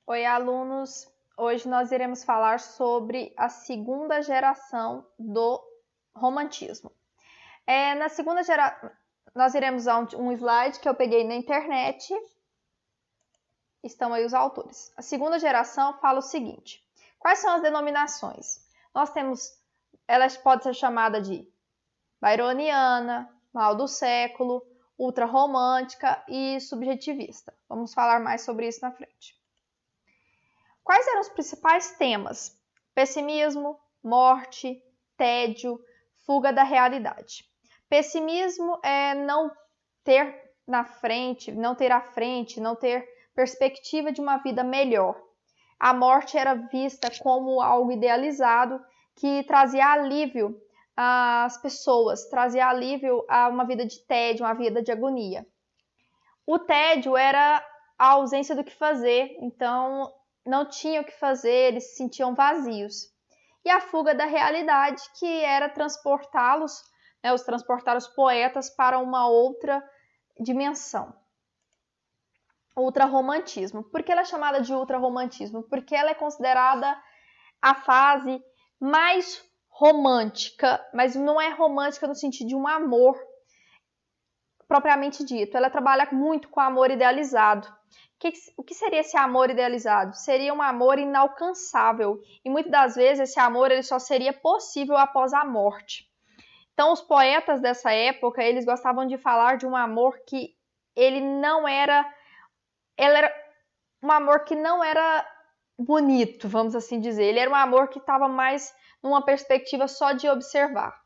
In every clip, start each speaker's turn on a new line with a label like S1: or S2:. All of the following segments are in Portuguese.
S1: Oi, alunos! Hoje nós iremos falar sobre a segunda geração do romantismo. Na segunda geração, nós iremos usar um slide que eu peguei na internet. Estão aí os autores. A segunda geração fala o seguinte: quais são as denominações? Nós temos, elas podem ser chamadas de byroniana, mal do século, ultrarromântica e subjetivista. Vamos falar mais sobre isso na frente. Quais eram os principais temas? Pessimismo, morte, tédio, fuga da realidade. Pessimismo é não ter à frente, não ter perspectiva de uma vida melhor. A morte era vista como algo idealizado que trazia alívio às pessoas, trazia alívio a uma vida de tédio, uma vida de agonia. O tédio era a ausência do que fazer, então não tinham o que fazer, eles se sentiam vazios. E a fuga da realidade, que era transportar os poetas para uma outra dimensão. Ultrarromantismo. Por que ela é chamada de ultrarromantismo? Porque ela é considerada a fase mais romântica, mas não é romântica no sentido de um amor propriamente dito. Ela trabalha muito com amor idealizado. O que seria esse amor idealizado? Seria um amor inalcançável. E muitas das vezes esse amor ele só seria possível após a morte. Então os poetas dessa época, eles gostavam de falar de um amor que ele era um amor que não era bonito, vamos assim dizer. Ele era um amor que estava mais numa perspectiva só de observar.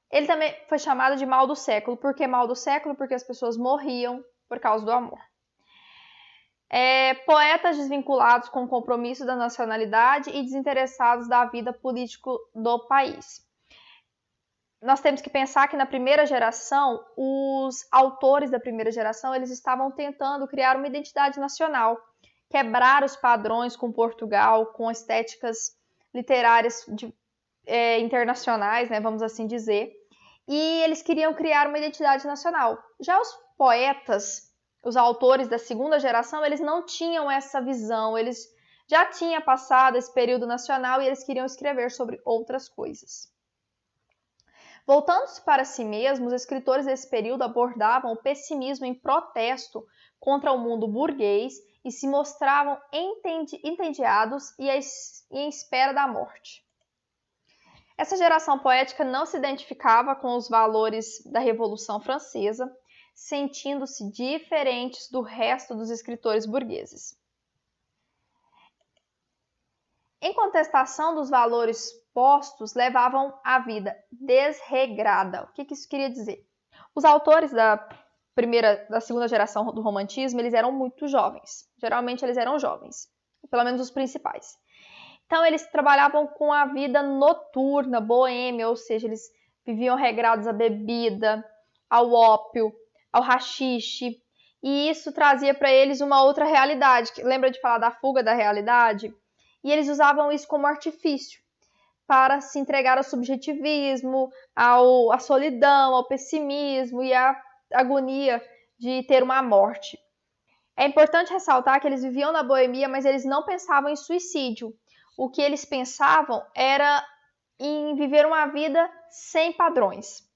S1: Ele também foi chamado de mal do século. Por que mal do século? Porque as pessoas morriam por causa do amor. Poetas desvinculados com o compromisso da nacionalidade e desinteressados da vida política do país. Nós temos que pensar que na primeira geração, os autores da primeira geração, eles estavam tentando criar uma identidade nacional, quebrar os padrões com Portugal, com estéticas literárias internacionais, né, vamos assim dizer, e eles queriam criar uma identidade nacional. Já os poetas, os autores da segunda geração, eles não tinham essa visão, eles já tinham passado esse período nacional e eles queriam escrever sobre outras coisas. Voltando-se para si mesmos, os escritores desse período abordavam o pessimismo em protesto contra o mundo burguês e se mostravam entediados e em espera da morte. Essa geração poética não se identificava com os valores da Revolução Francesa, sentindo-se diferentes do resto dos escritores burgueses. Em contestação dos valores postos, levavam a vida desregrada. O que isso queria dizer? Os autores da segunda geração do romantismo, eles eram muito jovens. Geralmente eles eram jovens, pelo menos os principais. Então eles trabalhavam com a vida noturna, boêmia, ou seja, eles viviam regrados à bebida, ao ópio, ao haxixe, e isso trazia para eles uma outra realidade. Lembra de falar da fuga da realidade? E eles usavam isso como artifício para se entregar ao subjetivismo, à solidão, ao pessimismo e à agonia de ter uma morte. É importante ressaltar que eles viviam na boemia, mas eles não pensavam em suicídio. O que eles pensavam era em viver uma vida sem padrões.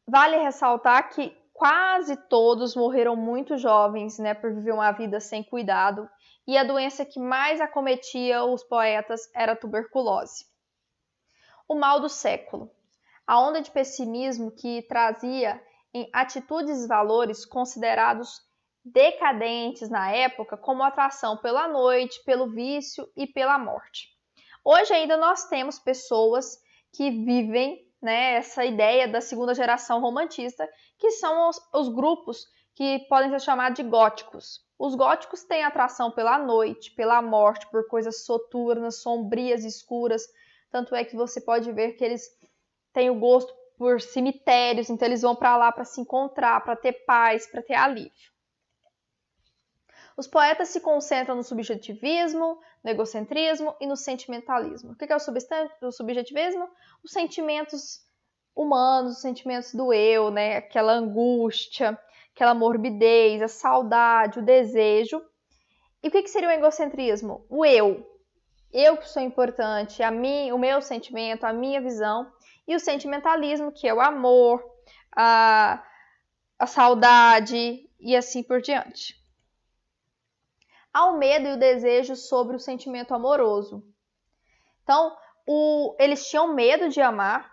S1: Vale ressaltar que quase todos morreram muito jovens, né, por viver uma vida sem cuidado, e a doença que mais acometia os poetas era a tuberculose. O mal do século. A onda de pessimismo que trazia em atitudes e valores considerados decadentes na época, como atração pela noite, pelo vício e pela morte. Hoje ainda nós temos pessoas que vivem, né, essa ideia da segunda geração romantista, que são os grupos que podem ser chamados de góticos. Os góticos têm atração pela noite, pela morte, por coisas soturnas, sombrias, escuras. Tanto é que você pode ver que eles têm o gosto por cemitérios, então eles vão para lá para se encontrar, para ter paz, para ter alívio. Os poetas se concentram no subjetivismo, no egocentrismo e no sentimentalismo. O que é o subjetivismo? Os sentimentos humanos, os sentimentos do eu, né? Aquela angústia, aquela morbidez, a saudade, o desejo. E o que seria o egocentrismo? O eu. Eu que sou importante, o meu sentimento, a minha visão. E o sentimentalismo, que é o amor, a saudade e assim por diante. Há o medo e o desejo sobre o sentimento amoroso. Então, eles tinham medo de amar,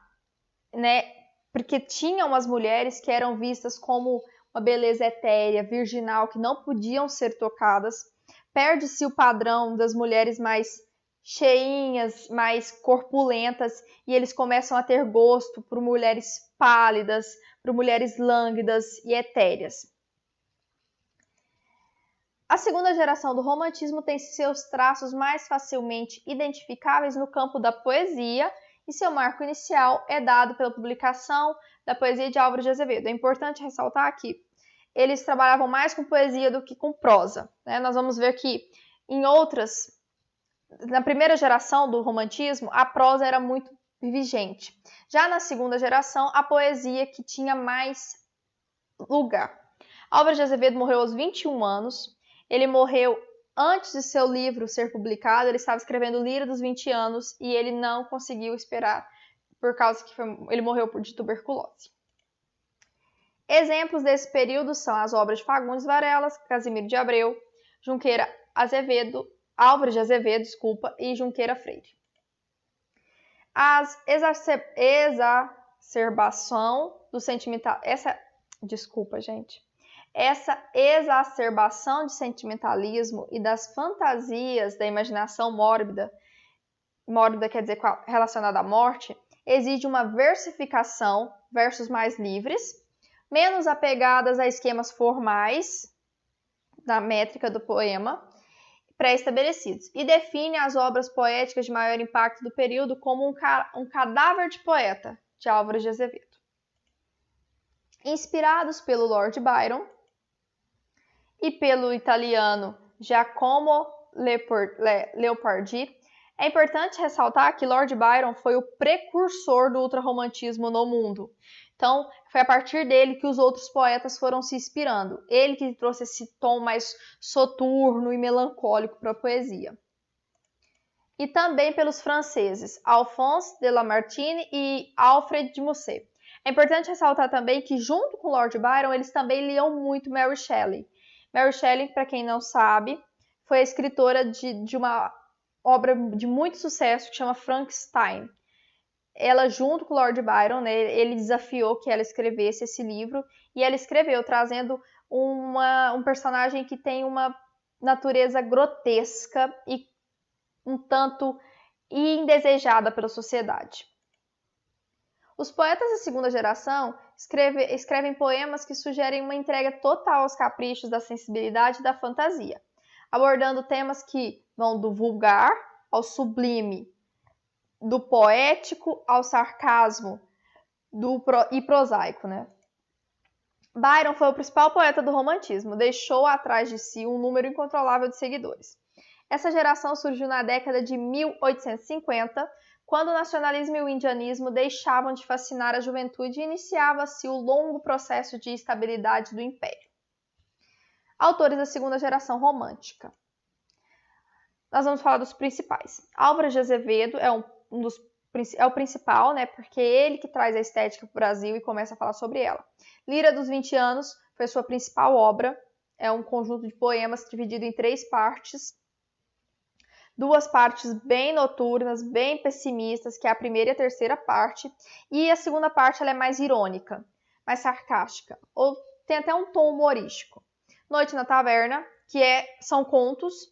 S1: né? Porque tinham as mulheres que eram vistas como uma beleza etérea, virginal, que não podiam ser tocadas. Perde-se o padrão das mulheres mais cheinhas, mais corpulentas, e eles começam a ter gosto por mulheres pálidas, por mulheres lânguidas e etéreas. A segunda geração do romantismo tem seus traços mais facilmente identificáveis no campo da poesia, e seu marco inicial é dado pela publicação da poesia de Álvares de Azevedo. É importante ressaltar que eles trabalhavam mais com poesia do que com prosa, né? Nós vamos ver que na primeira geração do romantismo, a prosa era muito vigente. Já na segunda geração, a poesia que tinha mais lugar. Álvares de Azevedo morreu aos 21 anos. Ele morreu antes de seu livro ser publicado. Ele estava escrevendo Lira dos 20 anos e ele não conseguiu esperar por causa que ele morreu de tuberculose. Exemplos desse período são as obras de Fagundes Varela, Casimiro de Abreu, Álvares de Azevedo, e Junqueira Freire. Essa exacerbação de sentimentalismo e das fantasias da imaginação mórbida quer dizer relacionada à morte, exige uma versificação, versos mais livres, menos apegadas a esquemas formais da métrica do poema, pré-estabelecidos, e define as obras poéticas de maior impacto do período como um cadáver de poeta, de Álvares de Azevedo. Inspirados pelo Lord Byron e pelo italiano Giacomo Leopardi, é importante ressaltar que Lord Byron foi o precursor do ultrarromantismo no mundo. Então, foi a partir dele que os outros poetas foram se inspirando. Ele que trouxe esse tom mais soturno e melancólico para a poesia. E também pelos franceses, Alphonse de Lamartine e Alfred de Musset. É importante ressaltar também que, junto com Lord Byron, eles também liam muito Mary Shelley. Mary Shelley, para quem não sabe, foi a escritora de uma obra de muito sucesso que chama Frankenstein. Ela, junto com Lord Byron, né, ele desafiou que ela escrevesse esse livro, e ela escreveu, trazendo um personagem que tem uma natureza grotesca e um tanto indesejada pela sociedade. Os poetas da segunda geração escrevem poemas que sugerem uma entrega total aos caprichos da sensibilidade e da fantasia, abordando temas que vão do vulgar ao sublime, do poético ao sarcasmo e prosaico, né? Byron foi o principal poeta do romantismo, deixou atrás de si um número incontrolável de seguidores. Essa geração surgiu na década de 1850, quando o nacionalismo e o indianismo deixavam de fascinar a juventude e iniciava-se o longo processo de estabilidade do império. Autores da segunda geração romântica. Nós vamos falar dos principais. Álvares de Azevedo é o principal, né? Porque é ele que traz a estética para o Brasil e começa a falar sobre ela. Lira dos 20 anos foi sua principal obra. É um conjunto de poemas dividido em 3 partes. 2 partes bem noturnas, bem pessimistas, que é a primeira e a terceira parte. E a segunda parte ela é mais irônica, mais sarcástica, ou tem até um tom humorístico. Noite na Taverna, que são contos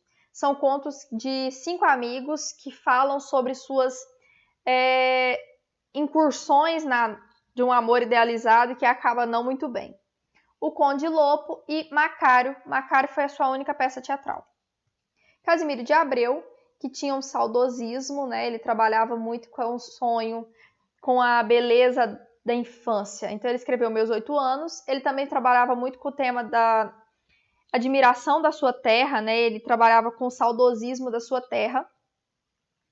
S1: de 5 amigos que falam sobre suas incursões de um amor idealizado que acaba não muito bem. O Conde Lopo e Macário. Macário foi a sua única peça teatral. Casimiro de Abreu, que tinha um saudosismo, né? Ele trabalhava muito com o sonho, com a beleza da infância. Então ele escreveu Meus 8 Anos. Ele também trabalhava muito com o tema da admiração da sua terra, né? Ele trabalhava com o saudosismo da sua terra.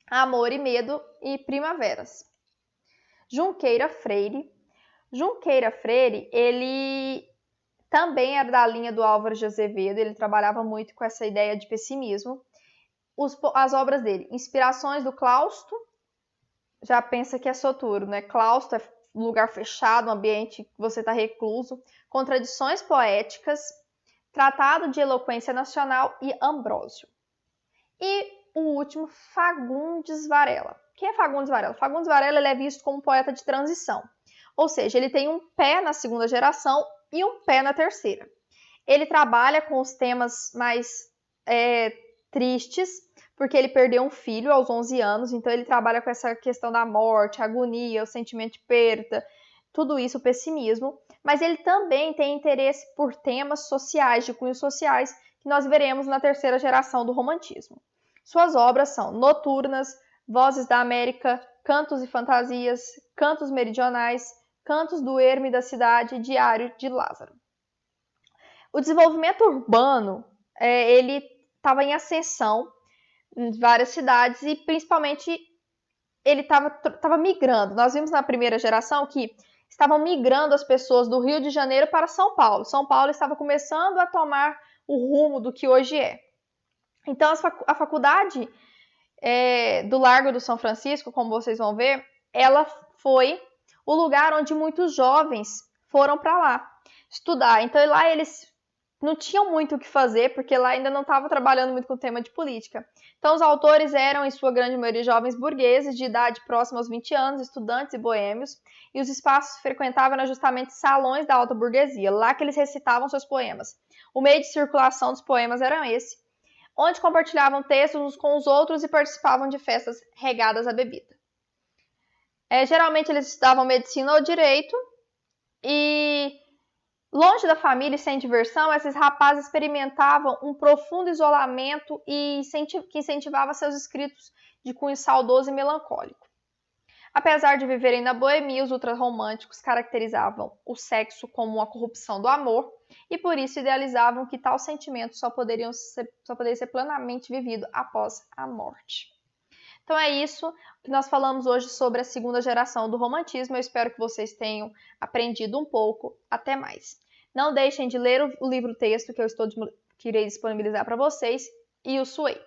S1: Amor e Medo e Primaveras. Junqueira Freire. Junqueira Freire, ele também era da linha do Álvares de Azevedo, ele trabalhava muito com essa ideia de pessimismo. As obras dele, Inspirações do Clausto, já pensa que é Soturno, né? Clausto é lugar fechado, um ambiente que você está recluso. Contradições Poéticas, Tratado de Eloquência Nacional e Ambrósio. E o último, Fagundes Varela. Quem é Fagundes Varela? Fagundes Varela ele é visto como um poeta de transição, ou seja, ele tem um pé na segunda geração e um pé na terceira. Ele trabalha com os temas mais tristes, porque ele perdeu um filho aos 11 anos, então ele trabalha com essa questão da morte, a agonia, o sentimento de perda, tudo isso, o pessimismo, mas ele também tem interesse por temas sociais, de cunhos sociais, que nós veremos na terceira geração do romantismo. Suas obras são Noturnas, Vozes da América, Cantos e Fantasias, Cantos Meridionais, Cantos do Ermo e da Cidade, Diário de Lázaro. O desenvolvimento urbano, ele estava em ascensão em várias cidades e principalmente ele estava migrando. Nós vimos na primeira geração que estavam migrando as pessoas do Rio de Janeiro para São Paulo. São Paulo estava começando a tomar o rumo do que hoje é. Então a faculdade do Largo do São Francisco, como vocês vão ver, ela foi o lugar onde muitos jovens foram para lá estudar. Então lá eles não tinham muito o que fazer, porque lá ainda não estava trabalhando muito com o tema de política. Então os autores eram, em sua grande maioria, jovens burgueses, de idade próxima aos 20 anos, estudantes e boêmios, e os espaços frequentavam eram justamente salões da alta burguesia, lá que eles recitavam seus poemas. O meio de circulação dos poemas era esse, onde compartilhavam textos uns com os outros e participavam de festas regadas à bebida. Geralmente eles estudavam medicina ou direito, e longe da família e sem diversão, esses rapazes experimentavam um profundo isolamento que incentivava seus escritos de cunho saudoso e melancólico. Apesar de viverem na boemia, os ultrarromânticos caracterizavam o sexo como uma corrupção do amor e por isso idealizavam que tal sentimento só poderia ser plenamente vivido após a morte. Então é isso que nós falamos hoje sobre a segunda geração do romantismo. Eu espero que vocês tenham aprendido um pouco. Até mais. Não deixem de ler o livro-texto que irei disponibilizar para vocês e o Suei.